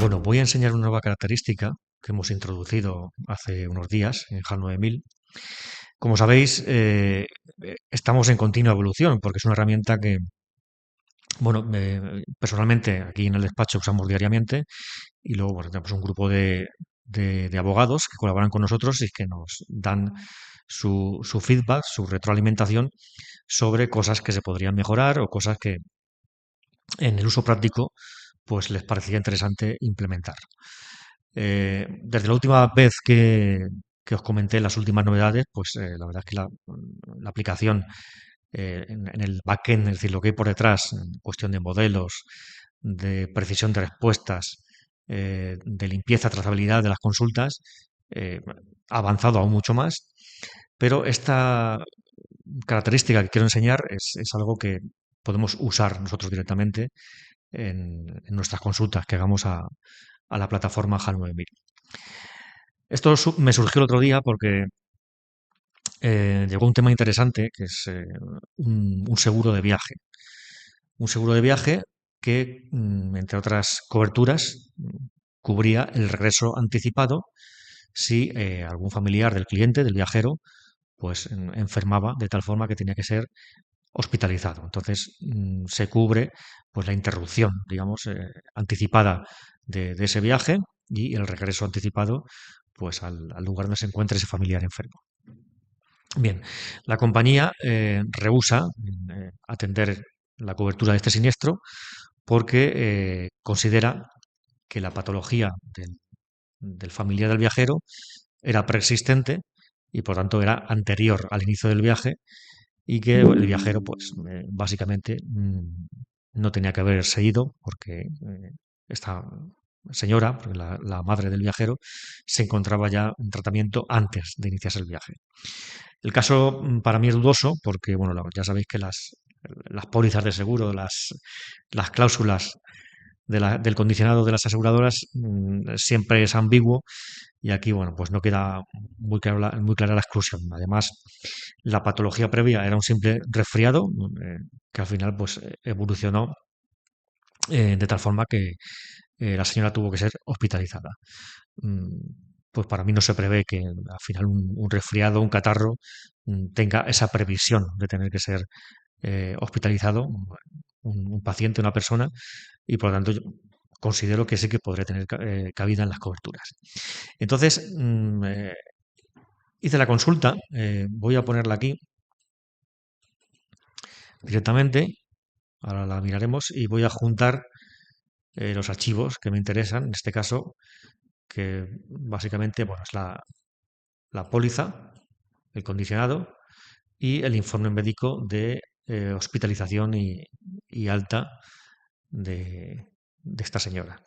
Bueno, voy a enseñar una nueva característica que hemos introducido hace unos días en HAL 9000. Como sabéis, estamos en continua evolución porque es una herramienta que, bueno, personalmente aquí en el despacho usamos diariamente y luego, bueno, tenemos un grupo de abogados que colaboran con nosotros y que nos dan su feedback, su retroalimentación sobre cosas que se podrían mejorar o cosas que en el uso práctico pues les parecía interesante implementar. Desde la última vez que os comenté las últimas novedades, pues la verdad es que la aplicación en el backend, es decir, lo que hay por detrás, en cuestión de modelos, de precisión de respuestas, de limpieza, trazabilidad de las consultas, ha avanzado aún mucho más, pero esta característica que quiero enseñar es algo que podemos usar nosotros directamente en nuestras consultas que hagamos a la plataforma HAL 9000. Esto me surgió el otro día porque llegó un tema interesante que es un seguro de viaje. Un seguro de viaje que, entre otras coberturas, cubría el regreso anticipado si algún familiar del cliente, del viajero, pues enfermaba de tal forma que tenía que ser hospitalizado. Entonces se cubre pues la interrupción, digamos, anticipada de ese viaje y el regreso anticipado pues al lugar donde se encuentre ese familiar enfermo. Bien, la compañía rehúsa atender la cobertura de este siniestro porque considera que la patología del familiar del viajero era preexistente y por tanto era anterior al inicio del viaje y que el viajero, pues básicamente no tenía que haberse ido porque esta señora, porque la madre del viajero, se encontraba ya en tratamiento antes de iniciarse el viaje. El caso para mí es dudoso porque, bueno, ya sabéis que las pólizas de seguro, las cláusulas del condicionado de las aseguradoras siempre es ambiguo y aquí, bueno, pues no queda muy clara la exclusión. Además, la patología previa era un simple resfriado que al final pues evolucionó de tal forma que la señora tuvo que ser hospitalizada. Pues para mí no se prevé que al final un resfriado, un catarro, tenga esa previsión de tener que ser hospitalizado un paciente, una persona, y por lo tanto yo considero que sí que podría tener cabida en las coberturas. Entonces, hice la consulta, voy a ponerla aquí directamente, ahora la miraremos y voy a juntar los archivos que me interesan, en este caso, que básicamente bueno, es la póliza, el condicionado y el informe médico de hospitalización y alta de esta señora.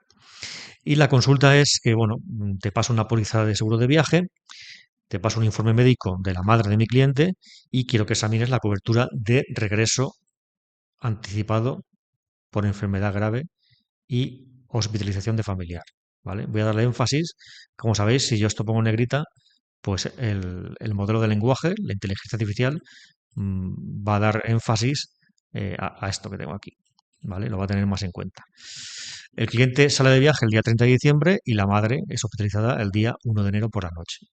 Y la consulta es que, bueno, te paso una póliza de seguro de viaje, te paso un informe médico de la madre de mi cliente y quiero que examines la cobertura de regreso anticipado por enfermedad grave y hospitalización de familiar. ¿Vale? Voy a darle énfasis. Como sabéis, si yo esto pongo en negrita, pues el modelo de lenguaje, la inteligencia artificial, va a dar énfasis a esto que tengo aquí. ¿Vale? Lo va a tener más en cuenta. El cliente sale de viaje el día 30 de diciembre y la madre es hospitalizada el día 1 de enero por la noche.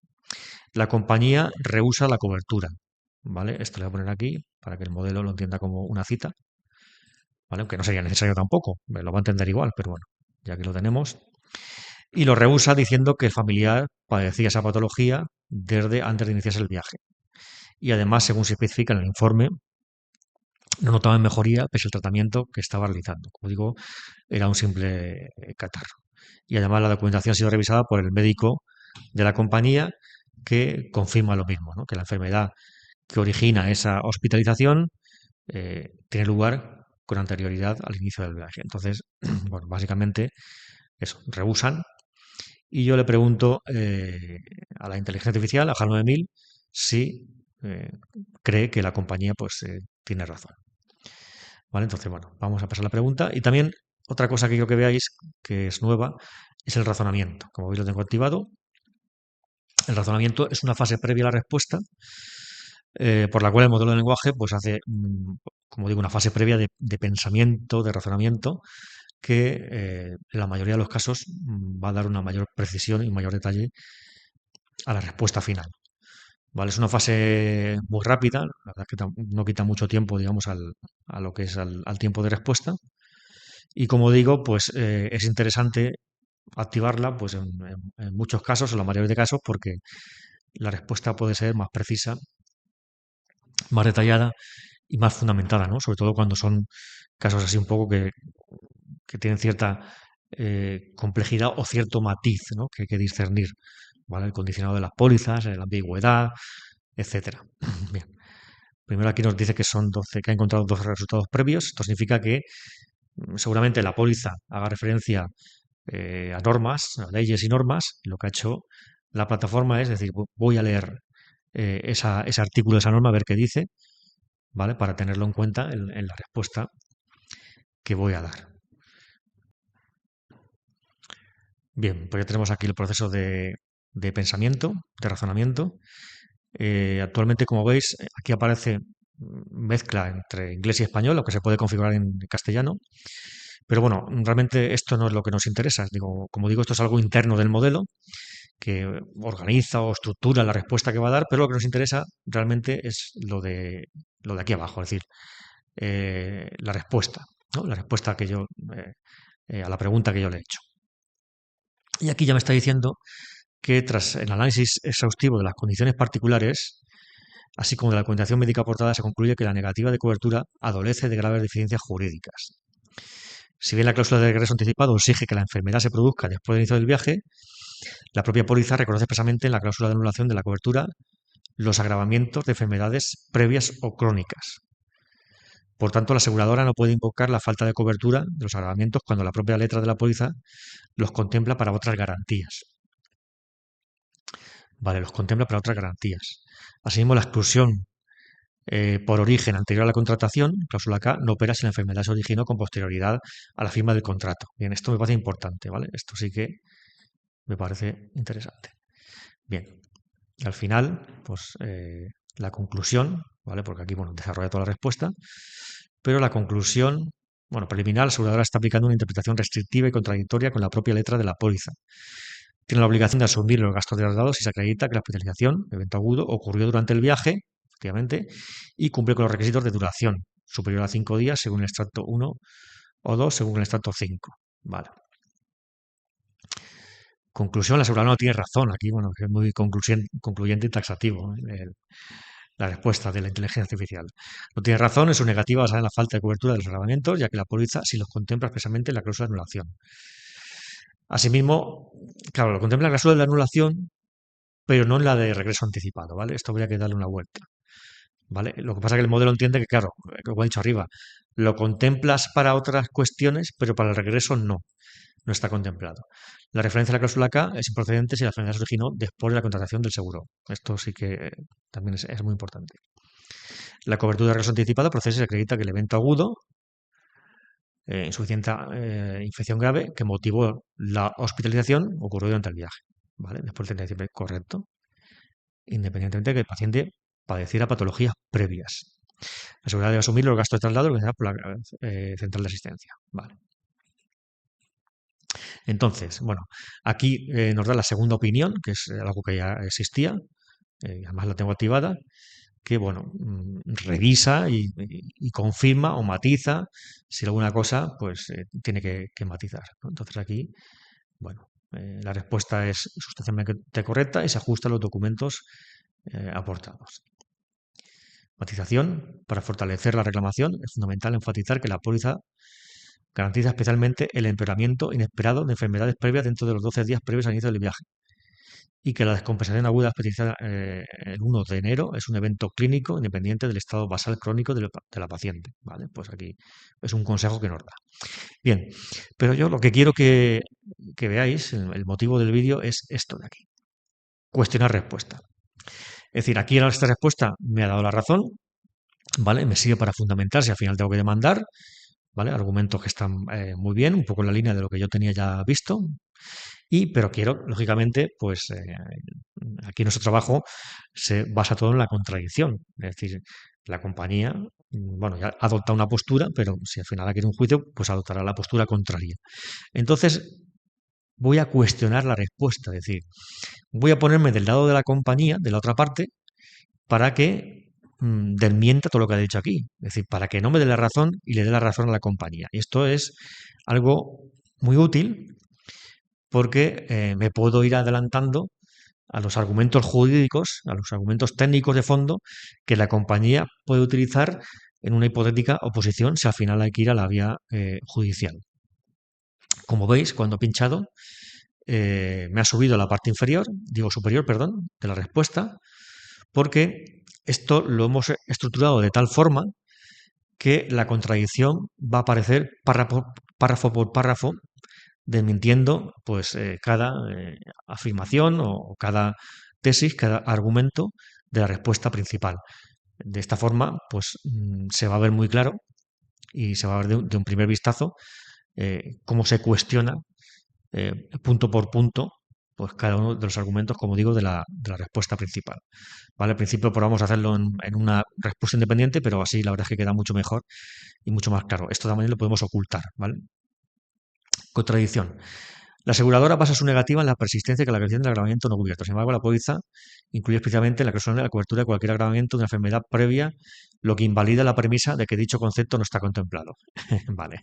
La compañía rehúsa la cobertura. ¿Vale? Esto lo voy a poner aquí para que el modelo lo entienda como una cita. ¿Vale? Aunque no sería necesario tampoco, lo va a entender igual, pero bueno, ya que lo tenemos. Y lo rehúsa diciendo que el familiar padecía esa patología desde antes de iniciarse el viaje. Y además, según se especifica en el informe, no notaba mejoría pese al tratamiento que estaba realizando. Como digo, era un simple catarro. Y además la documentación ha sido revisada por el médico de la compañía que confirma lo mismo, ¿no? Que la enfermedad que origina esa hospitalización tiene lugar con anterioridad al inicio del viaje. Entonces, bueno, básicamente eso, rehusan. Y yo le pregunto a la inteligencia artificial, a HAL 9000, si cree que la compañía pues tiene razón. ¿Vale? Entonces, bueno, vamos a pasar la pregunta. Y también otra cosa que quiero que veáis, que es nueva, es el razonamiento. Como veis, lo tengo activado. El razonamiento es una fase previa a la respuesta, por la cual el modelo de lenguaje pues hace, como digo, una fase previa de pensamiento, de razonamiento, que en la mayoría de los casos va a dar una mayor precisión y mayor detalle a la respuesta final. ¿Vale? Es una fase muy rápida, la verdad es que no quita mucho tiempo, digamos, a lo que es al tiempo de respuesta. Y como digo, pues es interesante activarla pues en muchos casos, o la mayoría de casos, porque la respuesta puede ser más precisa, más detallada y más fundamentada, ¿no? Sobre todo cuando son casos así un poco que tienen cierta complejidad o cierto matiz, ¿no? Que hay que discernir, ¿vale? El condicionado de las pólizas, la ambigüedad, etcétera. Bien. Primero aquí nos dice que son 12, que ha encontrado 12 resultados previos. Esto significa que seguramente la póliza haga referencia a normas, a leyes y normas. Y lo que ha hecho la plataforma es decir, voy a leer ese artículo, esa norma, a ver qué dice, ¿vale? Para tenerlo en cuenta en la respuesta que voy a dar. Bien, pues ya tenemos aquí el proceso de pensamiento, de razonamiento. Actualmente, como veis, aquí aparece mezcla entre inglés y español, lo que se puede configurar en castellano. Pero bueno, realmente esto no es lo que nos interesa. Digo, como digo, esto es algo interno del modelo que organiza o estructura la respuesta que va a dar, pero lo que nos interesa realmente es lo de aquí abajo, es decir, la respuesta, ¿no? La respuesta que yo a la pregunta que yo le he hecho. Y aquí ya me está diciendo que tras el análisis exhaustivo de las condiciones particulares, así como de la documentación médica aportada, se concluye que la negativa de cobertura adolece de graves deficiencias jurídicas. Si bien la cláusula de regreso anticipado exige que la enfermedad se produzca después del inicio del viaje, la propia póliza reconoce expresamente en la cláusula de anulación de la cobertura los agravamientos de enfermedades previas o crónicas. Por tanto, la aseguradora no puede invocar la falta de cobertura de los agravamientos cuando la propia letra de la póliza los contempla para otras garantías. Vale, los contempla para otras garantías. Asimismo, la exclusión por origen anterior a la contratación, cláusula K, no opera si la enfermedad se originó con posterioridad a la firma del contrato. Bien, esto me parece importante, ¿vale? Esto sí que me parece interesante. Bien, y al final, pues la conclusión, ¿vale? Porque aquí, bueno, desarrolla toda la respuesta, pero la conclusión, bueno, preliminar, la aseguradora está aplicando una interpretación restrictiva y contradictoria con la propia letra de la póliza. Tiene la obligación de asumir los gastos de traslado si se acredita que la hospitalización, evento agudo, ocurrió durante el viaje, efectivamente, y cumple con los requisitos de duración, superior a 5 días según el extracto 1 o 2 según el extracto 5. Vale. Conclusión, la aseguradora no tiene razón. Aquí, bueno, es muy concluyente y taxativo la respuesta de la inteligencia artificial. No tiene razón en su negativa basada en la falta de cobertura de los agravamientos, ya que la póliza sí los contempla expresamente en la cláusula de anulación. Asimismo, claro, lo contempla en la cláusula de anulación, pero no en la de regreso anticipado, ¿vale? Esto habría que darle una vuelta, ¿vale? Lo que pasa es que el modelo entiende que, claro, como he dicho arriba, lo contemplas para otras cuestiones, pero para el regreso no está contemplado. La referencia a la cláusula K es improcedente si la enfermedad se originó después de la contratación del seguro. Esto sí que también es muy importante. La cobertura de regreso anticipado procede si se acredita que el evento agudo, insuficiente infección grave, que motivó la hospitalización, ocurrió durante el viaje. ¿Vale? Después del 30 de diciembre, correcto. Independientemente de que el paciente padeciera patologías previas. La seguridad debe asumir los gastos de traslado organizados por la central de asistencia. Vale. Entonces, bueno, aquí nos da la segunda opinión, que es algo que ya existía, además la tengo activada, que bueno, revisa y confirma o matiza si alguna cosa pues tiene que matizar, ¿no? Entonces aquí, bueno, la respuesta es sustancialmente correcta y se ajusta a los documentos aportados. Matización. Para fortalecer la reclamación es fundamental enfatizar que la póliza garantiza especialmente el empeoramiento inesperado de enfermedades previas dentro de los 12 días previos al inicio del viaje y que la descompensación aguda especializada el 1 de enero es un evento clínico independiente del estado basal crónico de la paciente. ¿Vale? Pues aquí es un consejo que nos da. Bien, pero yo lo que quiero que veáis, el motivo del vídeo es esto de aquí. Cuestionar respuesta. Es decir, aquí esta respuesta me ha dado la razón, ¿vale? Me sirve para fundamentar si al final tengo que demandar, ¿vale? Argumentos que están muy bien, un poco en la línea de lo que yo tenía ya visto. Pero quiero, lógicamente, pues aquí nuestro trabajo se basa todo en la contradicción. Es decir, la compañía bueno, ya adopta una postura, pero si al final ha querido un juicio, pues adoptará la postura contraria. Entonces, voy a cuestionar la respuesta, es decir, voy a ponerme del lado de la compañía, de la otra parte, para que desmienta todo lo que ha dicho aquí. Es decir, para que no me dé la razón y le dé la razón a la compañía. Y esto es algo muy útil porque me puedo ir adelantando a los argumentos jurídicos, a los argumentos técnicos de fondo que la compañía puede utilizar en una hipotética oposición si al final hay que ir a la vía judicial. Como veis, cuando he pinchado, me ha subido a la parte inferior, digo superior, perdón, de la respuesta, porque esto lo hemos estructurado de tal forma que la contradicción va a aparecer párrafo por párrafo, desmintiendo pues cada afirmación o cada tesis, cada argumento de la respuesta principal. De esta forma, pues se va a ver muy claro y se va a ver de un primer vistazo cómo se cuestiona punto por punto pues cada uno de los argumentos, como digo, de la respuesta principal. ¿Vale? Al principio probamos a hacerlo en una respuesta independiente, pero así la verdad es que queda mucho mejor y mucho más claro. Esto también lo podemos ocultar, ¿vale? Contradicción. La aseguradora basa su negativa en la persistencia que la creación del agravamiento no cubierto. Sin embargo, la póliza incluye especialmente la cláusula de la cobertura de cualquier agravamiento de una enfermedad previa, lo que invalida la premisa de que dicho concepto no está contemplado. Vale,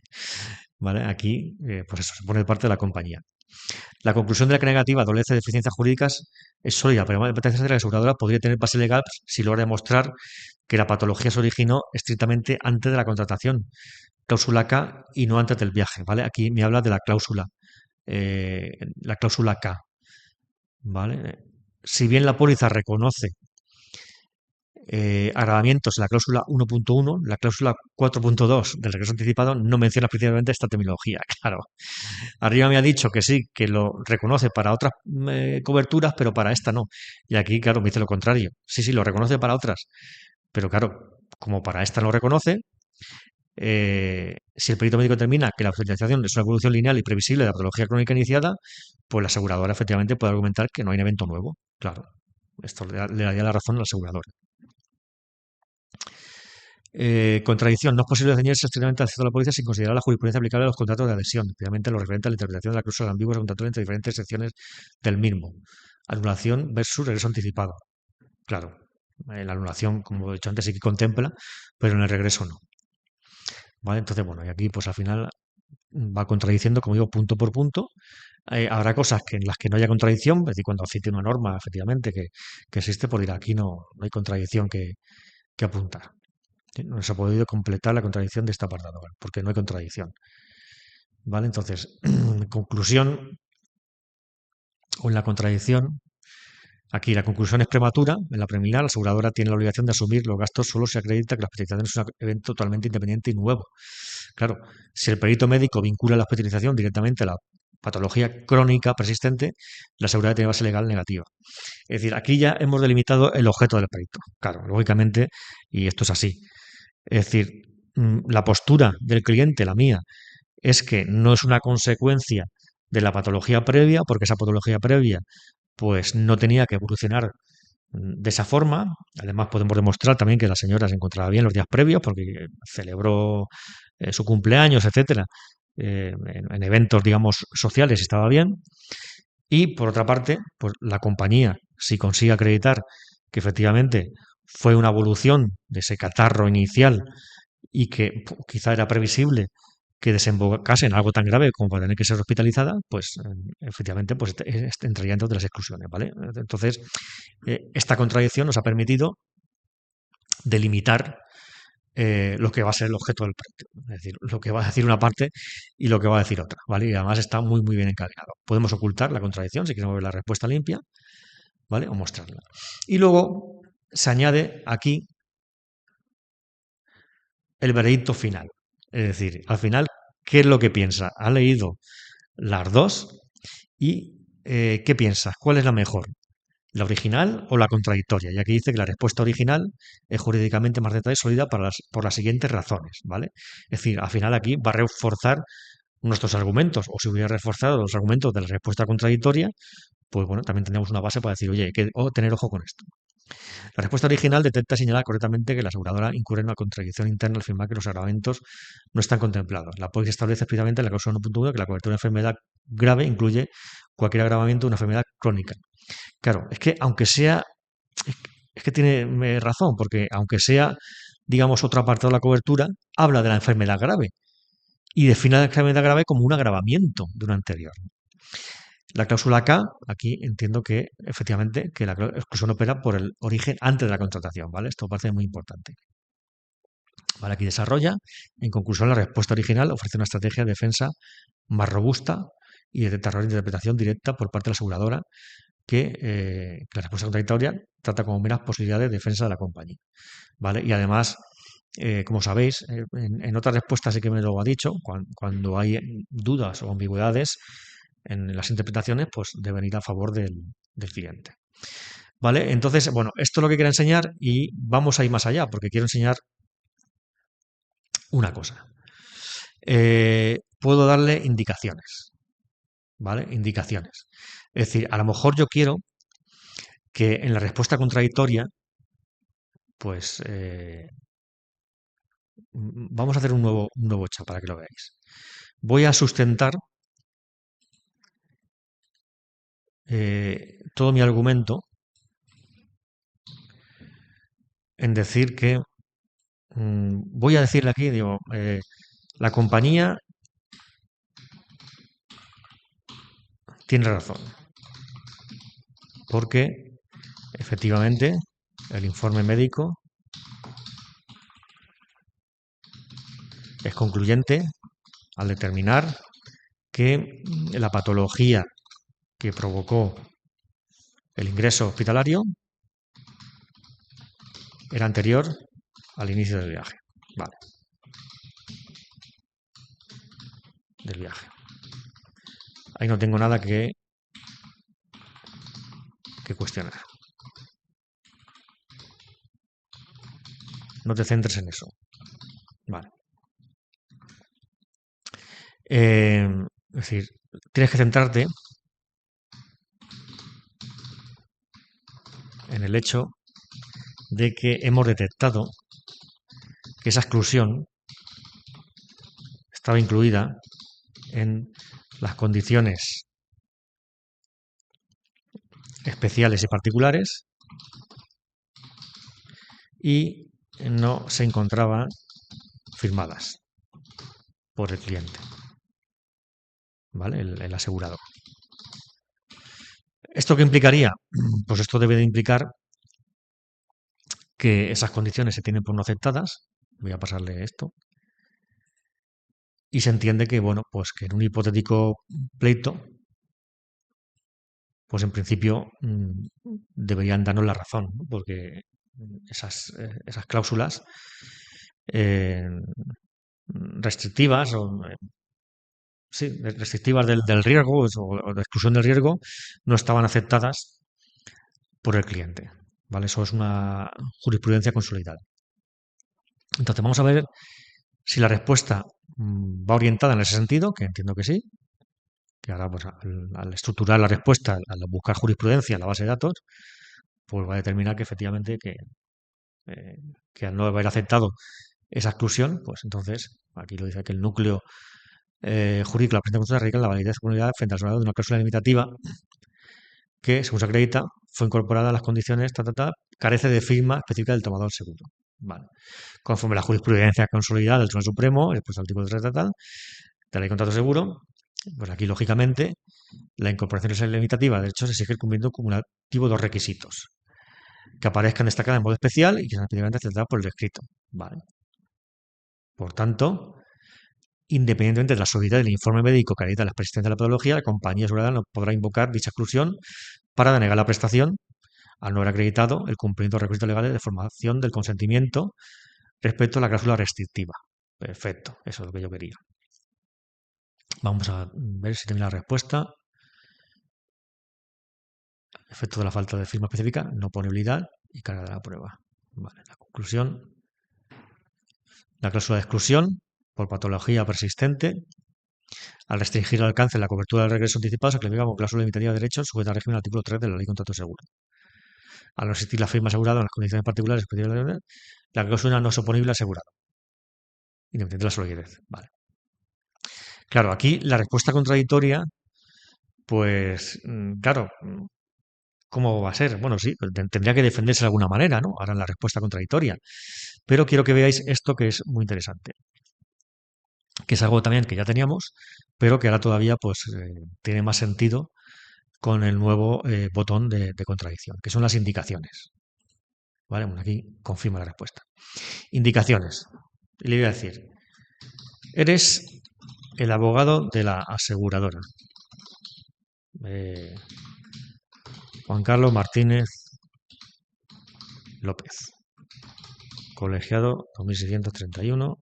vale, aquí, pues eso, se pone de parte de la compañía. La conclusión de la que negativa adolece de deficiencias jurídicas es sólida, pero además de que la aseguradora podría tener base legal si logra demostrar que la patología se originó estrictamente antes de la contratación, cláusula K, y no antes del viaje, ¿vale? Aquí me habla de la cláusula K, ¿vale? Si bien la póliza reconoce agravamientos en la cláusula 1.1, la cláusula 4.2 del regreso anticipado no menciona específicamente esta terminología, claro. Arriba me ha dicho que sí, que lo reconoce para otras coberturas, pero para esta no. Y aquí, claro, me dice lo contrario. Sí, sí, lo reconoce para otras, pero claro, como para esta no lo reconoce, si el perito médico determina que la hospitalización es una evolución lineal y previsible de la patología crónica iniciada, pues la aseguradora efectivamente puede argumentar que no hay un evento nuevo. Claro, esto le daría la razón al asegurador. Contradicción. No es posible ceñirse estrictamente al acceso a la póliza sin considerar la jurisprudencia aplicable a los contratos de adhesión, especialmente lo referente a la interpretación de la cláusula ambigua contractual entre diferentes secciones del mismo. Anulación versus regreso anticipado. Claro, la anulación, como he dicho antes, sí que contempla, pero en el regreso no. ¿Vale? Entonces, bueno, y aquí pues al final va contradiciendo, como digo, punto por punto. Habrá cosas en las que no haya contradicción, es decir, cuando cite una norma, efectivamente, que existe, pues dirá, aquí no hay contradicción que apuntar. ¿Sí? No se ha podido completar la contradicción de este apartado, ¿vale? Porque no hay contradicción. ¿Vale? Entonces, en conclusión, o en la contradicción, aquí la conclusión es prematura. En la preliminar, la aseguradora tiene la obligación de asumir los gastos solo si acredita que la hospitalización es un evento totalmente independiente y nuevo. Claro, si el perito médico vincula la hospitalización directamente a la patología crónica persistente, la aseguradora tiene base legal negativa. Es decir, aquí ya hemos delimitado el objeto del perito. Claro, lógicamente, y esto es así. Es decir, la postura del cliente, la mía, es que no es una consecuencia de la patología previa, porque esa patología previa pues no tenía que evolucionar de esa forma. Además, podemos demostrar también que la señora se encontraba bien los días previos porque celebró su cumpleaños, etcétera, en eventos, digamos, sociales estaba bien. Y por otra parte, pues la compañía, si consigue acreditar que efectivamente fue una evolución de ese catarro inicial y que quizá era previsible que desembocase en algo tan grave como para tener que ser hospitalizada, pues efectivamente pues entraría dentro de las exclusiones, ¿vale? Entonces, esta contradicción nos ha permitido delimitar lo que va a ser el objeto del proyecto, es decir, lo que va a decir una parte y lo que va a decir otra, ¿vale? Y además está muy, muy bien encadenado. Podemos ocultar la contradicción si queremos ver la respuesta limpia, ¿vale? O mostrarla. Y luego se añade aquí el veredicto final. Es decir, al final, ¿qué es lo que piensa? Ha leído las dos y ¿qué piensas? ¿Cuál es la mejor? ¿La original o la contradictoria? Y aquí dice que la respuesta original es jurídicamente más detallada y sólida por las siguientes razones, ¿vale? Es decir, al final aquí va a reforzar nuestros argumentos, o si hubiera reforzado los argumentos de la respuesta contradictoria, pues bueno, también tenemos una base para decir, oye, hay que tener ojo con esto. La respuesta original detecta y señala correctamente que la aseguradora incurre en una contradicción interna al afirmar que los agravamientos no están contemplados. La póliza establece explícitamente en la cláusula 1.1 que la cobertura de enfermedad grave incluye cualquier agravamiento de una enfermedad crónica. Claro, es que aunque sea, es que tiene razón, porque aunque sea, digamos, otro apartado de la cobertura, habla de la enfermedad grave y define la enfermedad grave como un agravamiento de una anterior. La cláusula K, aquí entiendo que efectivamente que la exclusión opera por el origen antes de la contratación, ¿vale? Esto parece muy importante. Vale, aquí desarrolla, en conclusión, la respuesta original ofrece una estrategia de defensa más robusta y de terror de interpretación directa por parte de la aseguradora que la respuesta contradictoria trata como meras posibilidades de defensa de la compañía, ¿vale? Y además, como sabéis, en otras respuestas sí que me lo ha dicho, cuando hay dudas o ambigüedades en las interpretaciones, pues deben ir a favor del cliente. ¿Vale? Entonces, bueno, esto es lo que quiero enseñar y vamos a ir más allá, porque quiero enseñar una cosa. Puedo darle indicaciones, ¿vale? Indicaciones. Es decir, a lo mejor yo quiero que en la respuesta contradictoria, pues vamos a hacer un nuevo chat para que lo veáis. Voy a sustentar todo mi argumento en decir que voy a decirle aquí, digo, la compañía tiene razón, porque efectivamente el informe médico es concluyente al determinar que la patología que provocó el ingreso hospitalario era anterior al inicio del viaje. Vale. Del viaje. Ahí no tengo nada que cuestionar. No te centres en eso. Vale. Es decir, tienes que centrarte en el hecho de que hemos detectado que esa exclusión estaba incluida en las condiciones especiales y particulares y no se encontraban firmadas por el cliente, ¿vale? El asegurado. ¿Esto qué implicaría? Pues esto debe de implicar que esas condiciones se tienen por no aceptadas. Voy a pasarle esto. Y se entiende que, bueno, pues que en un hipotético pleito, pues en principio deberían darnos la razón, ¿no? Porque esas cláusulas eh, restrictivas o sí, restrictivas del riesgo o de exclusión del riesgo no estaban aceptadas por el cliente. ¿Vale? Eso es una jurisprudencia consolidada. Entonces, vamos a ver si la respuesta va orientada en ese sentido, que entiendo que sí, que ahora pues, al estructurar la respuesta, al buscar jurisprudencia en la base de datos, pues va a determinar que efectivamente que al no haber aceptado esa exclusión, pues entonces, aquí lo dice que el núcleo jurídico de la presente consulta radica en la validez de comunidad frente al soldado de una cláusula limitativa que, según se acredita, fue incorporada a las condiciones, carece de firma específica del tomador seguro. Vale. Conforme la jurisprudencia consolidada del Tribunal Supremo, después del artículo 3 de la ley de contrato seguro, pues aquí, lógicamente, la incorporación limitativa de derechos exige el cumplimiento cumulativo de dos requisitos. Que aparezcan destacadas en modo especial y que sean específicamente aceptadas por el escrito. Vale. Por tanto, independientemente de la solidez del informe médico que acredita la persistencia de la patología, la compañía asegurada no podrá invocar dicha exclusión para denegar la prestación al no haber acreditado el cumplimiento de los requisitos legales de formación del consentimiento respecto a la cláusula restrictiva. Perfecto, eso es lo que yo quería. Vamos a ver si termina la respuesta. Efecto de la falta de firma específica, no ponibilidad y carga de la prueba. Vale, la conclusión. La cláusula de exclusión por patología persistente, al restringir el alcance de la cobertura del regreso anticipado, se clasifica como cláusula limitativa de derechos sujeta al régimen del artículo 3 de la Ley de Contrato Seguro. Al no existir la firma asegurada en las condiciones particulares, la cláusula no es oponible al asegurado, independientemente de la solidez. Vale. Claro, aquí la respuesta contradictoria, pues, claro, ¿cómo va a ser? Bueno, sí, pues tendría que defenderse de alguna manera, ¿no? Ahora en la respuesta contradictoria. Pero quiero que veáis esto que es muy interesante, que es algo también que ya teníamos, pero que ahora todavía pues tiene más sentido con el nuevo botón de contradicción, que son las indicaciones. ¿Vale? Bueno, aquí confirma la respuesta. Indicaciones. Y le voy a decir, eres el abogado de la aseguradora. Eh, Juan Carlos Martínez López. Colegiado 2631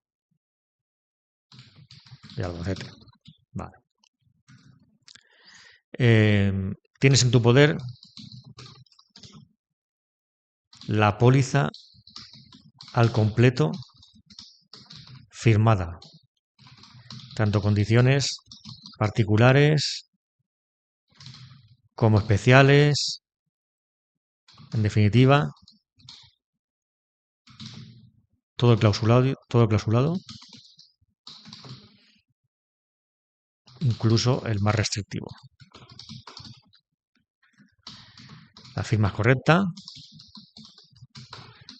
de Albacete. Vale. Tienes en tu poder la póliza al completo firmada, tanto condiciones particulares como especiales, en definitiva, todo clausulado, incluso el más restrictivo. La firma es correcta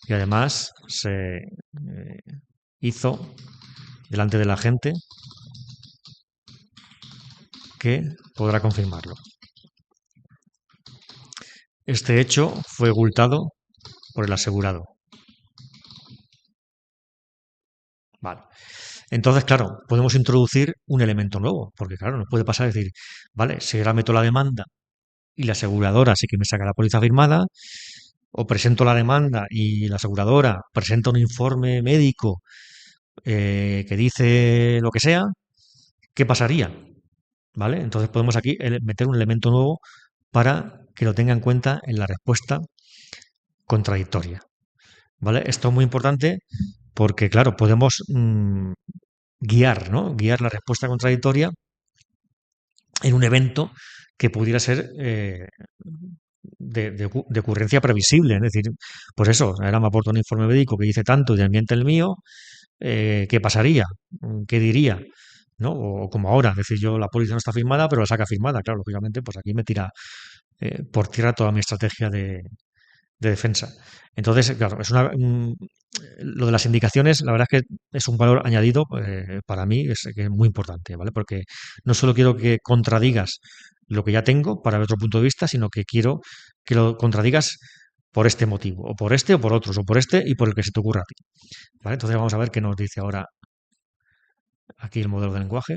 y además se hizo delante de la gente que podrá confirmarlo. Este hecho fue ocultado por el asegurado. Vale. Entonces, claro, podemos introducir un elemento nuevo, porque claro, nos puede pasar decir, vale, si ahora meto la demanda y la aseguradora sí que me saca la póliza firmada, o presento la demanda y la aseguradora presenta un informe médico que dice lo que sea, ¿qué pasaría? ¿Vale? Entonces podemos aquí meter un elemento nuevo para que lo tenga en cuenta en la respuesta contradictoria. ¿Vale? Esto es muy importante porque, claro, podemos guiar, ¿no? Guiar la respuesta contradictoria en un evento que pudiera ser de ocurrencia previsible. Es decir, pues eso, ahora me aporta un informe médico que dice tanto y ambiente el mío, ¿qué pasaría? ¿Qué diría? ¿No? O como ahora, es decir, yo la póliza no está firmada, pero la saca firmada. Claro, lógicamente, pues aquí me tira por tierra toda mi estrategia de defensa. Entonces, claro, lo de las indicaciones, la verdad es que es un valor añadido para mí, que es muy importante, ¿vale? Porque no solo quiero que contradigas lo que ya tengo para ver otro punto de vista, sino que quiero que lo contradigas por este motivo, o por este, o por otros, o por este y por el que se te ocurra a ti, ¿vale? Entonces vamos a ver qué nos dice ahora aquí el modelo de lenguaje.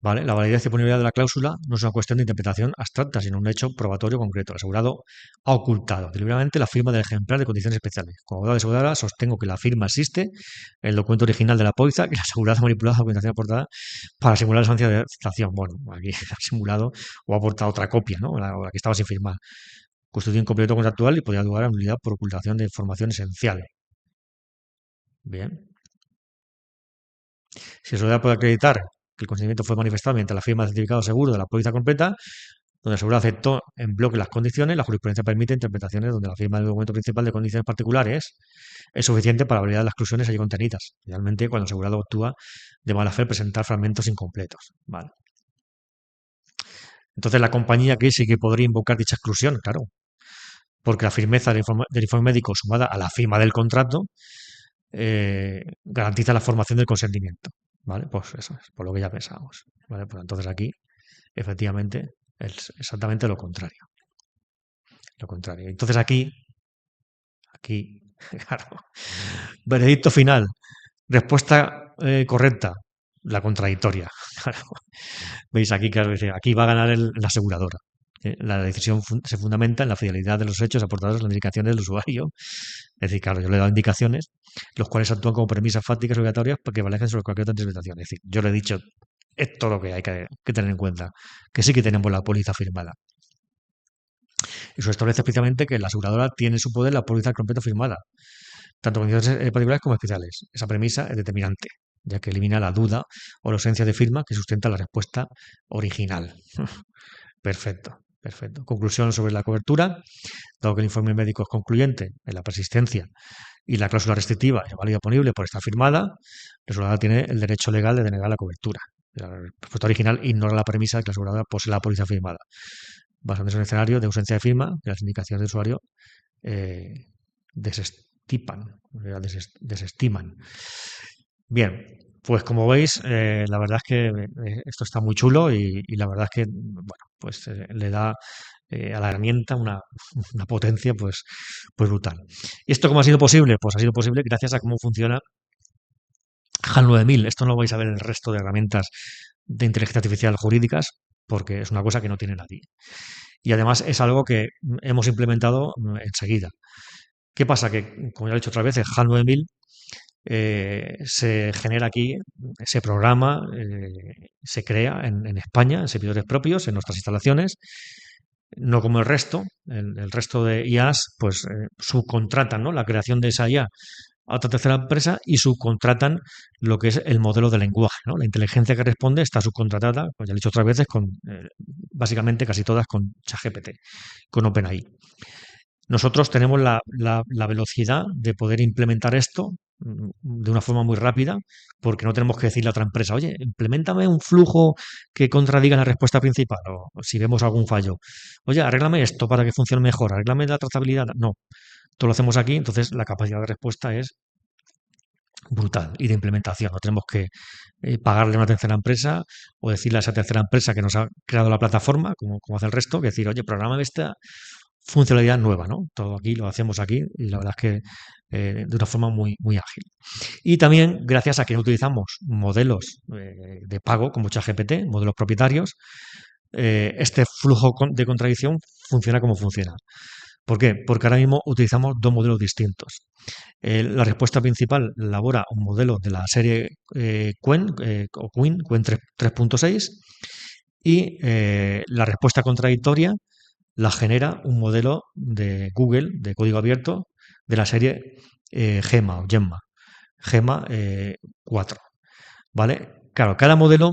¿Vale? La validez y oponibilidad de la cláusula no es una cuestión de interpretación abstracta, sino un hecho probatorio concreto. El asegurado ha ocultado deliberadamente la firma del ejemplar de condiciones especiales. Como abogado de aseguradora, sostengo que la firma existe en el documento original de la póliza y la aseguradora ha manipulado la documentación aportada para simular la estancia de citación. Bueno, aquí ha simulado o ha aportado otra copia, ¿no? La que estaba sin firmar. Constituye un completo contractual y podría lugar a nulidad por ocultación de información esencial. Bien. Si la sociedad puede acreditar que el consentimiento fue manifestado mediante la firma del certificado seguro de la póliza completa, donde el asegurado aceptó en bloque las condiciones, la jurisprudencia permite interpretaciones donde la firma del documento principal de condiciones particulares es suficiente para validar las exclusiones allí contenidas. Realmente, cuando el asegurado actúa de mala fe, presentar fragmentos incompletos. Vale. Entonces, la compañía aquí sí que podría invocar dicha exclusión, claro, porque la firmeza del informe médico sumada a la firma del contrato garantiza la formación del consentimiento. ¿Vale? Pues eso es, por lo que ya pensábamos. ¿Vale? Pues entonces aquí, efectivamente, es exactamente lo contrario. Lo contrario. Entonces aquí, claro, veredicto final, respuesta correcta, la contradictoria. Claro. Veis aquí, claro, aquí va a ganar la aseguradora. La decisión se fundamenta en la fidelidad de los hechos aportados en las indicaciones del usuario. Es decir, claro, yo le he dado indicaciones, los cuales actúan como premisas fácticas obligatorias para que valgan sobre cualquier otra interpretación. Es decir, yo le he dicho esto lo que hay que tener en cuenta, que sí que tenemos la póliza firmada. Eso establece especialmente que la aseguradora tiene en su poder la póliza completa firmada, tanto condiciones particulares como especiales. Esa premisa es determinante, ya que elimina la duda o la ausencia de firma que sustenta la respuesta original. Perfecto, perfecto. Conclusión sobre la cobertura. Dado que el informe médico es concluyente en la persistencia y la cláusula restrictiva es válida oponible por estar firmada, el asegurador tiene el derecho legal de denegar la cobertura. La respuesta original ignora la premisa de que la aseguradora posee la póliza firmada, basándose en un escenario de ausencia de firma que las indicaciones del usuario eh, desestiman. Bien, pues como veis, la verdad es que esto está muy chulo y la verdad es que, bueno, pues le da a la herramienta una potencia pues brutal. ¿Y esto cómo ha sido posible? Pues ha sido posible gracias a cómo funciona HAL 9000. Esto no lo vais a ver en el resto de herramientas de inteligencia artificial jurídicas porque es una cosa que no tiene nadie. Y además es algo que hemos implementado enseguida. ¿Qué pasa? Que, como ya he dicho otras veces, HAL 9000 se genera aquí, se programa, se crea en España, en servidores propios, en nuestras instalaciones, no como el resto. El resto de IAs, pues subcontratan, ¿no?, la creación de esa IA a otra tercera empresa y subcontratan lo que es el modelo de lenguaje, ¿no? La inteligencia que responde está subcontratada, pues ya he dicho otras veces, con básicamente casi todas con ChatGPT, con OpenAI. Nosotros tenemos la velocidad de poder implementar esto de una forma muy rápida, porque no tenemos que decirle a otra empresa, oye, implementame un flujo que contradiga la respuesta principal, o si vemos algún fallo, oye, arréglame esto para que funcione mejor, arréglame la trazabilidad. No, todo lo hacemos aquí, entonces la capacidad de respuesta es brutal y de implementación. No tenemos que pagarle a una tercera empresa o decirle a esa tercera empresa que nos ha creado la plataforma, como hace el resto, que decir, oye, programa esta funcionalidad nueva, ¿no? Todo aquí lo hacemos aquí y la verdad es que de una forma muy, muy ágil. Y también gracias a que no utilizamos modelos de pago como ChatGPT, modelos propietarios, este flujo de contradicción funciona como funciona. ¿Por qué? Porque ahora mismo utilizamos dos modelos distintos. La respuesta principal elabora un modelo de la serie Quen, o Quen 3.6, y la respuesta contradictoria la genera un modelo de Google de código abierto de la serie Gemma 4. ¿Vale? Claro, cada modelo,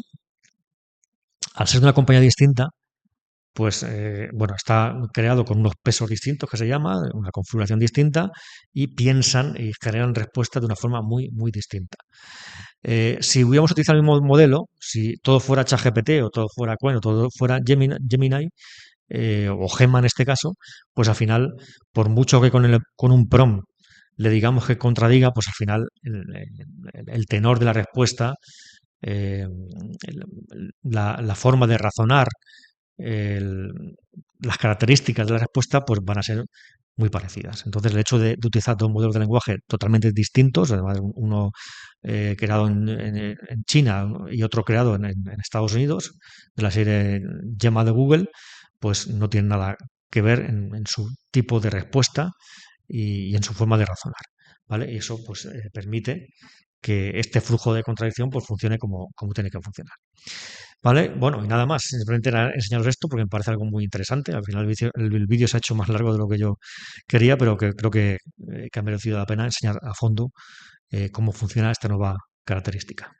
al ser de una compañía distinta, pues bueno, está creado con unos pesos distintos, que se llama, una configuración distinta, y piensan y generan respuestas de una forma muy, muy distinta. Si hubiéramos utilizado el mismo modelo, si todo fuera ChatGPT o todo fuera Quen o todo fuera Gemini o Gemma en este caso, pues al final, por mucho que con un prompt le digamos que contradiga, pues al final el tenor de la respuesta, eh, la forma de razonar, las características de la respuesta pues van a ser muy parecidas. Entonces, el hecho de utilizar dos modelos de lenguaje totalmente distintos, además uno creado en China y otro creado en Estados Unidos, de la serie Gemma de Google, pues no tiene nada que ver en su tipo de respuesta y en su forma de razonar. ¿Vale? Y eso pues permite que este flujo de contradicción pues funcione como tiene que funcionar. ¿Vale? Bueno, y nada más, simplemente era enseñaros esto porque me parece algo muy interesante. Al final el vídeo se ha hecho más largo de lo que yo quería, pero que creo que ha merecido la pena enseñar a fondo cómo funciona esta nueva característica.